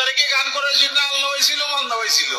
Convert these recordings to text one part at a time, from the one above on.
তারিখে গান করার জন্য আল্লাহ হইছিল বান্দা হইছিল।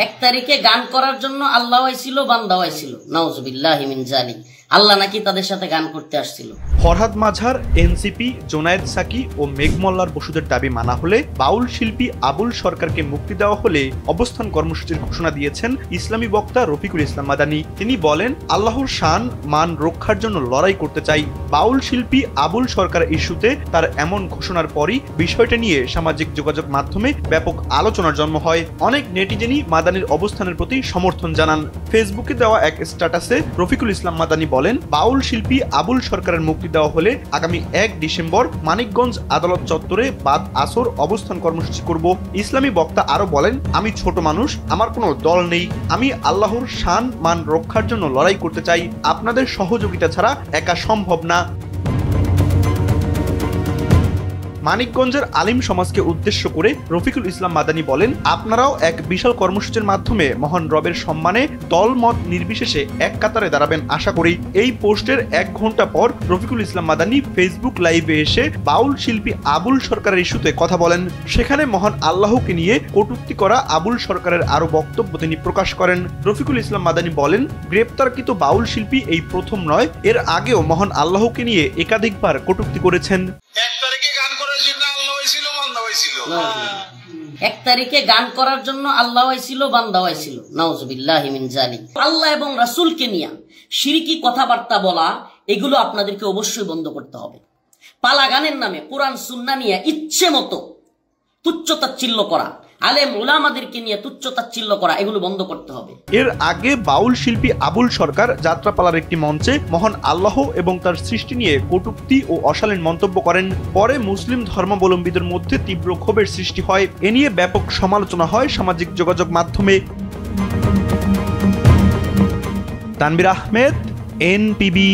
1 তারিখে গান করার জন্য আল্লাহ হইছিল বান্দা হইছিল। নাউজুবিল্লাহি মিন যালিক। আল্লাহ নাকি তাদের সাথে গান করতে আসছিল। ফরহাদ মাঝার, এনসিপি, জোনায়েদ সাকি ও মেঘমল্লার বসুদের দাবি মানা হলে, বাউল শিল্পী আবুল সরকারকে মুক্তি দেওয়া হলে অবস্থান কর্মসূচির ঘোষণা দিয়েছেন ইসলামী বক্তা রফিকুল ইসলাম মাদানী। তিনি বলেন, আল্লাহর শান মান রক্ষার জন্য লড়াই করতে চাই। বাউল শিল্পী আবুল সরকার ইস্যুতে তার এমন ঘোষণার পরই বিষয়টা নিয়ে সামাজিক যোগাযোগ মাধ্যমে ব্যাপক আলোচনার জন্ম হয়। অনেক নেটিজেনই মাদানীর অবস্থানের প্রতি সমর্থন জানান। ফেসবুকে দেওয়া এক স্ট্যাটাসে রফিকুল ইসলাম মাদানী বলেন, বাউল শিল্পী আবুল সরকারের মুক্তি দেওয়া হলে আগামী 1 ডিসেম্বর মানিকগঞ্জ আদালত চত্বরে বাদ আসর অবস্থান কর্মসূচি করব। ইসলামী বক্তা আরো বলেন, আমি ছোট মানুষ, আমার কোনো দল নেই, আমি আল্লাহর শান মান রক্ষার জন্য লড়াই করতে চাই। আপনাদের সহযোগিতা ছাড়া একা সম্ভব না। মানিকগঞ্জের আলিম সমাজকে উদ্দেশ্য করে রফিকুল ইসলাম মাদানী বলেন, আপনারাও এক বিশাল কর্মসূচির মাধ্যমে মহান রবের সম্মানে দল মত নির্বিশেষে এক কাতারে দাঁড়াবেন আশা করি। এই পোস্টের 1 ঘন্টা পর রফিকুল ইসলাম মাদানী ফেসবুক লাইভে এসে বাউল শিল্পী আবুল সরকারের ইস্যুতে কথা বলেন। সেখানে মহান আল্লাহকে নিয়ে কটূক্তি করা আবুল সরকারের আরো বক্তব্য তিনি প্রকাশ করেন। রফিকুল ইসলাম মাদানী বলেন, গ্রেপ্তারকৃত বাউল শিল্পী এই প্রথম নয়, এর আগেও মহান আল্লাহকে নিয়ে একাধিকবার কটূক্তি করেছেন। 1 তারিখে গান করার জন্য আল্লাহ হইছিল বান্দা হইছিল। 1 তারিখে গান করার জন্য আল্লাহ হইছিল বান্দা হইছিল। নাউজুবিল্লাহি মিন যালিক। আল্লাহ এবং রাসূলকে নিয়ে শিরকি কথাবার্তা বলা, এগুলো আপনাদেরকে অবশ্যই বন্ধ করতে হবে। পালা গানের নামে কোরআন সুন্নাহ নিয়ে ইচ্ছে মতো তুচ্ছতাচ্ছিল্য করা, আলেম উলামাদেরকে নিয়ে তুচ্ছতাচ্ছিল্য করা, এগুলো বন্ধ করতে হবে। এর আগে বাউল শিল্পী আবুল সরকার যাত্রাপালার একটি মঞ্চে মহান আল্লাহ এবং তার সৃষ্টি নিয়ে কটূক্তি ও অশালীন মন্তব্য করেন। পরে মুসলিম ধর্মাবলম্বীদের মধ্যে তীব্র ক্ষোভের সৃষ্টি হয়। এ নিয়ে ব্যাপক সমালোচনা হয় সামাজিক যোগাযোগ মাধ্যমে। তানভীর আহমেদ, এনপিবি।